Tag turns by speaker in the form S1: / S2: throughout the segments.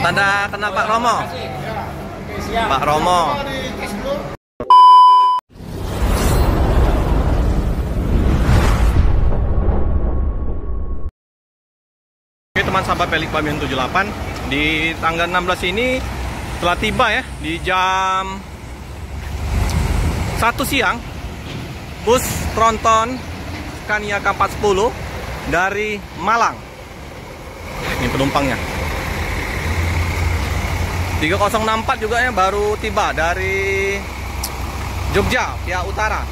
S1: Tanda kena Pak Romo. Pak Romo. Oke teman sahabat Pelik Pamion 78, di tanggal 16 ini telah tiba ya di jam 1 siang bus tronton Scania K410 dari Malang. Ini penumpangnya. 3064 juga ya baru tiba dari Jogja via utara.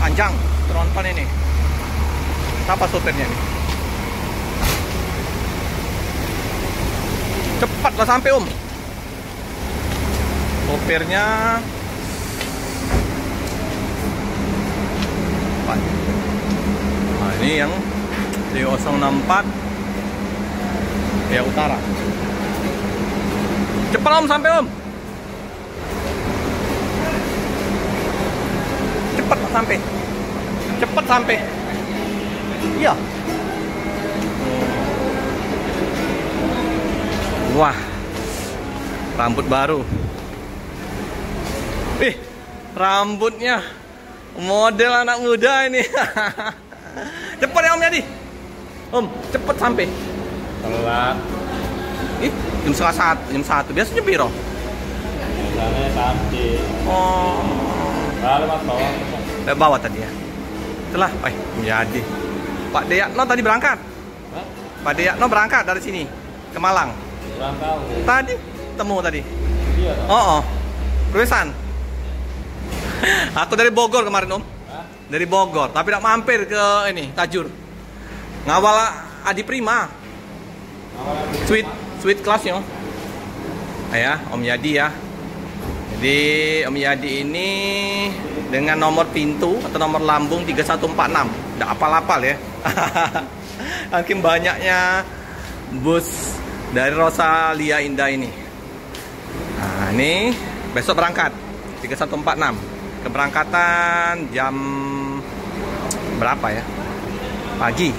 S1: Panjang tronton ini. Siapa sopirnya ini? Cepatlah sampai Om. Sopirnya nah, ini yang 3064 ya utara. Cepat Om, sampai Om. Cepat sampai. Cepat sampai. Iya. Wah. Rambut baru. Rambutnya model anak muda ini. Cepat ya Om Yadi. Om, cepat sampai.
S2: Telat.
S1: Jam setengah jam 1. Biasanya biro.
S2: Biasanya tadi.
S1: Oh.
S2: Lalu Mas
S1: Bawa tadi ya. Telah, jadi. Pak Deyatno tadi berangkat.
S2: Hah?
S1: Pak Deyatno berangkat dari sini ke Malang.
S2: Kurang tahu.
S1: Tadi temu tadi.
S2: Iya.
S1: Oh. Ruesan. Aku dari Bogor kemarin Om.
S2: Hah?
S1: Dari Bogor, tapi tidak mampir ke ini Tajur. Ngawal Adi Prima. Sweet kelasnya. Ya, Om Yadi ya. Jadi Om Yadi ini dengan nomor pintu atau nomor lambung 3146. Udah apal-apal ya. Makin banyaknya bus dari Rosalia Indah ini. Nah, ini besok berangkat 3146. Keberangkatan jam berapa ya? Pagi.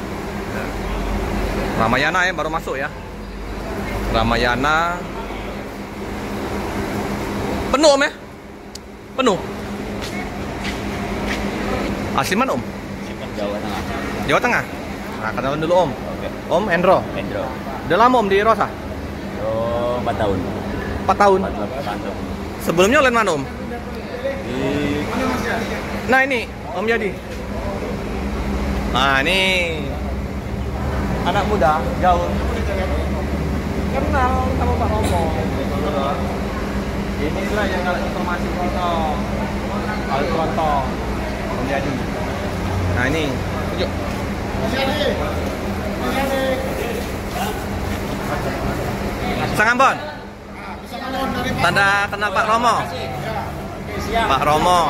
S1: Ramayana ya baru masuk ya. Ramayana penuh Om ya? Penuh. Asli mana Om?
S2: Jawa Tengah.
S1: Jawa Tengah. Nah, kenalan dulu Om.
S2: Oke.
S1: Om Endro.
S2: Endro.
S1: Udah lama Om di Rosa?
S2: Oh, 4 tahun.
S1: 4 tahun.
S2: 4 tahun.
S1: Sebelumnya oleh mana Om?
S2: Di
S1: Nah ini Om Yadi. Nah ini anak muda gaul. Kenal sama Pak Romo. Inilah yang kalau informasi tronton. Kalau tronton Om Yadi. Nah ini tunjuk. Sangambon. Tanda kenal Pak Romo. Pak Romo.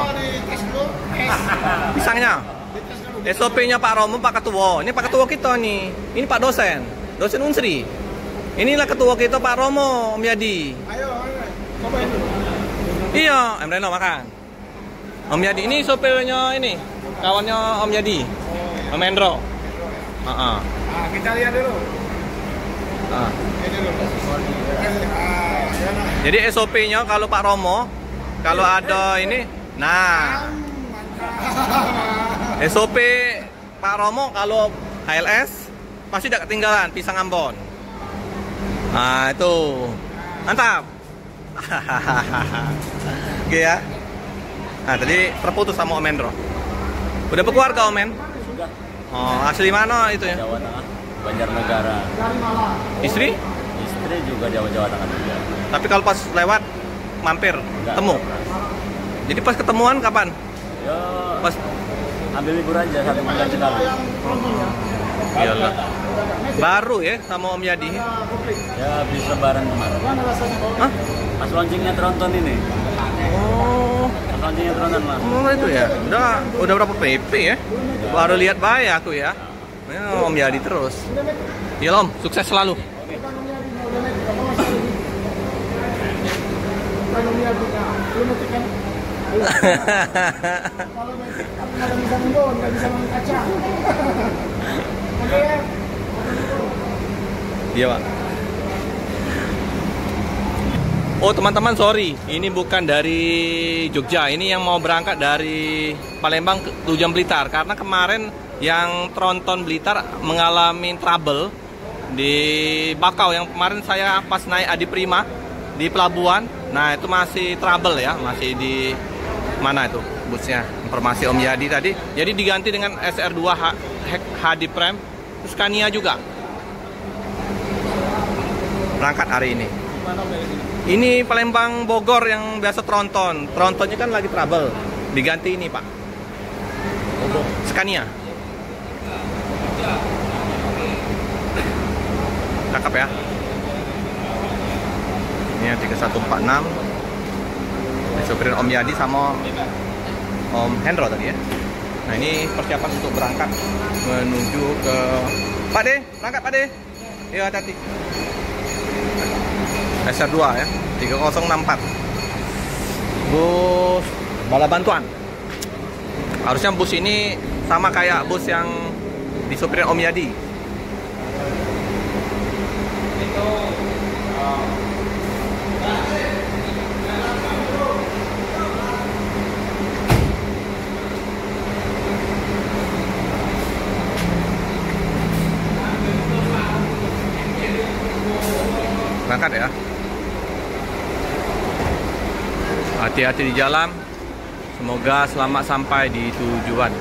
S1: Pisangnya. SOP-nya Pak Romo, Pak Ketua. Ini Pak Ketua kita nih. Ini Pak dosen. Dosen Unsri. Inilah ketua kita Pak Romo, Om Yadi.
S3: Ayo, cobain dulu.
S1: Iya, Om Reno makan. Om Yadi ini sopirnya ini. Kawannya Om Yadi. Om Endro.
S3: Nah, kita lihat dulu. Ini dulu.
S1: Jadi SOP-nya kalau Pak Romo, kalau ada ini, nah SOP Pak Romo kalau HLS pasti tidak ketinggalan pisang Ambon. Nah itu mantap. Oke ya. Nah tadi terputus sama Om Endro. Udah berkeluarga Om En?
S2: Sudah.
S1: Oh asli mana itu ya?
S2: Jawa Tengah, Banjarnegara.
S1: Istri?
S2: Istri juga Jawa Tengah juga.
S1: Tapi kalau pas lewat mampir,
S2: Enggak,
S1: temu. Jadi pas ketemuan kapan?
S2: Ya,
S1: Pas
S2: ambil libur aja 1 bulan sekali.
S1: iyalah. Baru ya sama Om Yadi.
S2: Ya, habis lebaran kemarin.
S1: Hah?
S2: Pas launchingnya tronton ini.
S1: Oh,
S2: Pas launchingnya tronton Mas.
S1: itu ya. Udah berapa PP ya? Baru lihat baik aku ya. Ya, Om Yadi terus. Iya Om, sukses selalu.
S3: Kalau nggak bisa nggak bisa makan kacang. Oke ya.
S1: Iya, Pak. Oh, teman-teman, sorry. Ini bukan dari Jogja. Ini yang mau berangkat dari Palembang ke tujuan Blitar. Karena kemarin yang Tronton Blitar mengalami trouble di Bakau. Yang kemarin saya pas naik Adi Prima di pelabuhan. Nah, itu masih trouble ya. Masih di mana itu busnya? Informasi Om Yadi tadi. Jadi diganti dengan SR2 HD Prime. Terus Scania juga. Berangkat hari ini. Ini Palembang Bogor yang biasa Tronton. Trontonnya kan lagi trouble. Diganti ini, Pak. Scania. Cakep ya. Ini 3146. Disupirin Om Yadi sama Om Hendro tadi ya. Nah, ini persiapan untuk berangkat menuju ke Pak De, berangkat Pak De. Iya, hati-hati. SR2 ya, 3064. Bus bala bantuan. Harusnya bus ini sama kayak bus yang disupirin Om Yadi. Berangkat ya. Hati-hati di jalan. Semoga selamat sampai di tujuan.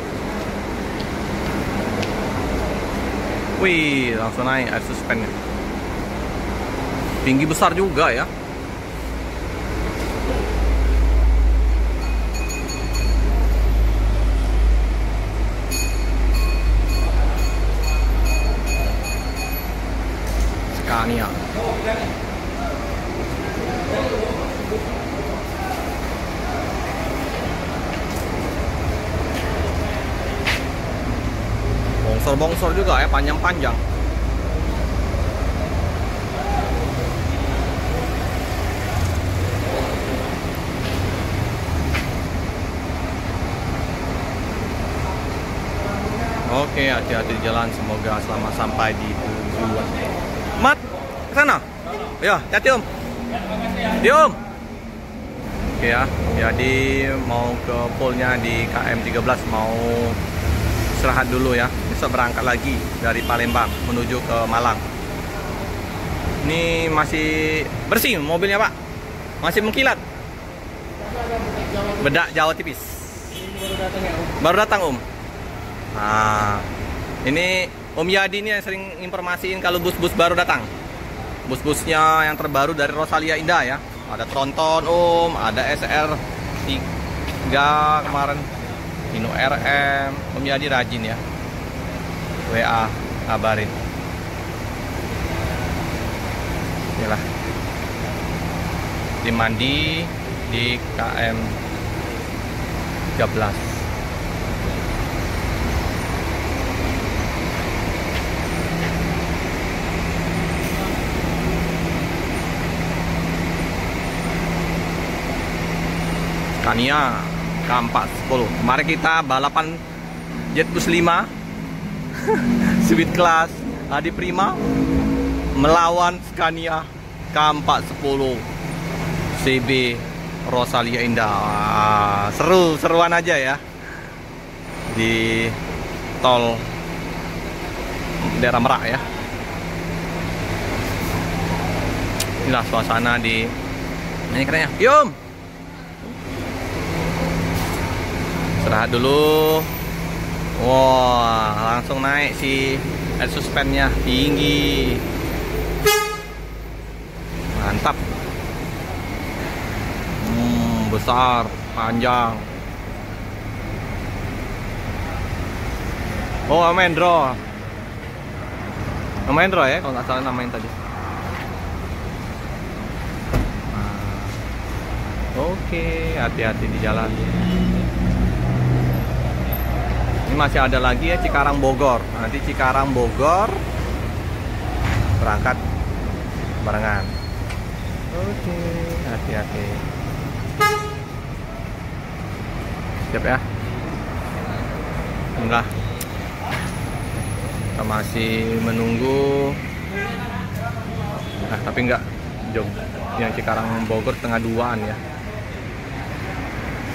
S1: Wih, langsung naik air suspennya. Tinggi besar juga ya. Scania. Bongsor-bongsor juga ya, panjang-panjang. Oke, hati-hati di jalan, semoga selamat sampai di tujuan. Mat, ke sana? Ya, hati-hati Om. Di Om. Oke ya, jadi mau ke poolnya di KM 13, mau istirahat dulu ya. Besok berangkat lagi dari Palembang menuju ke Malang. Ini masih bersih mobilnya Pak, masih mengkilat. Bedak Jawa tipis. Baru datang Om. Nah, ini Om Yadi ini yang sering informasiin kalau bus-bus baru datang. Bus-busnya yang terbaru dari Rosalia Indah ya. Ada Tronton Om, ada SR3 kemarin, Hino RM. Om Yadi rajin ya. WA kabarin. Inilah di mandi di KM 13. Scania K410. Kemarin kita balapan Jet Bus 5 Sweet Class Adi Prima melawan Scania K410 CB Rosalia Indah. Seru-seruan aja ya di tol daerah Merak ya. Inilah suasana di ini kerennya. Yum. Istirahat dulu. Wah, langsung naik si air suspennya tinggi. Mantap. Besar, panjang. Oh, Amendro. Amendro ya, kalau nggak salah namanya tadi. Oke, hati-hati di jalan. Ini masih ada lagi ya Cikarang Bogor. Nanti Cikarang Bogor berangkat barengan. Oke, hati-hati. Siap ya. Inilah kita masih menunggu Nah, tapi enggak jauh. Yang Cikarang Bogor setengah 2-an ya.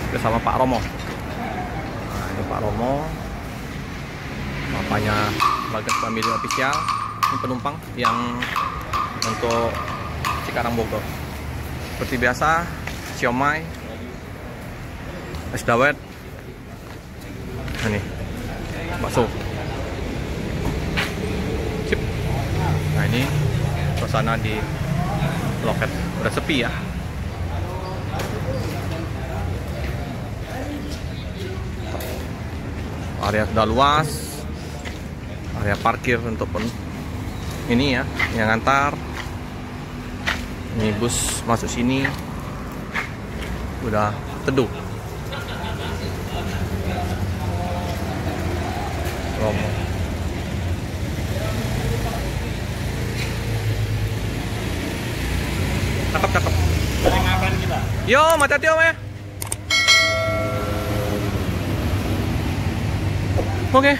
S1: Bersama Pak Romo. Nah, ini Pak Romo. Bapaknya Bagas Family Official. Ini penumpang yang untuk Cikarang Bogor. Seperti biasa, siomay, es dawet. Nah, nih, bakso. Sip. Nah, ini suasana di loket udah sepi ya. Area sudah luas, area parkir untuk ini ya yang ngantar. Ini bus masuk sini udah teduh. Romo. Cakep.
S2: Dari ngapain kita?
S1: Yo, hati-hati om ya. Oke.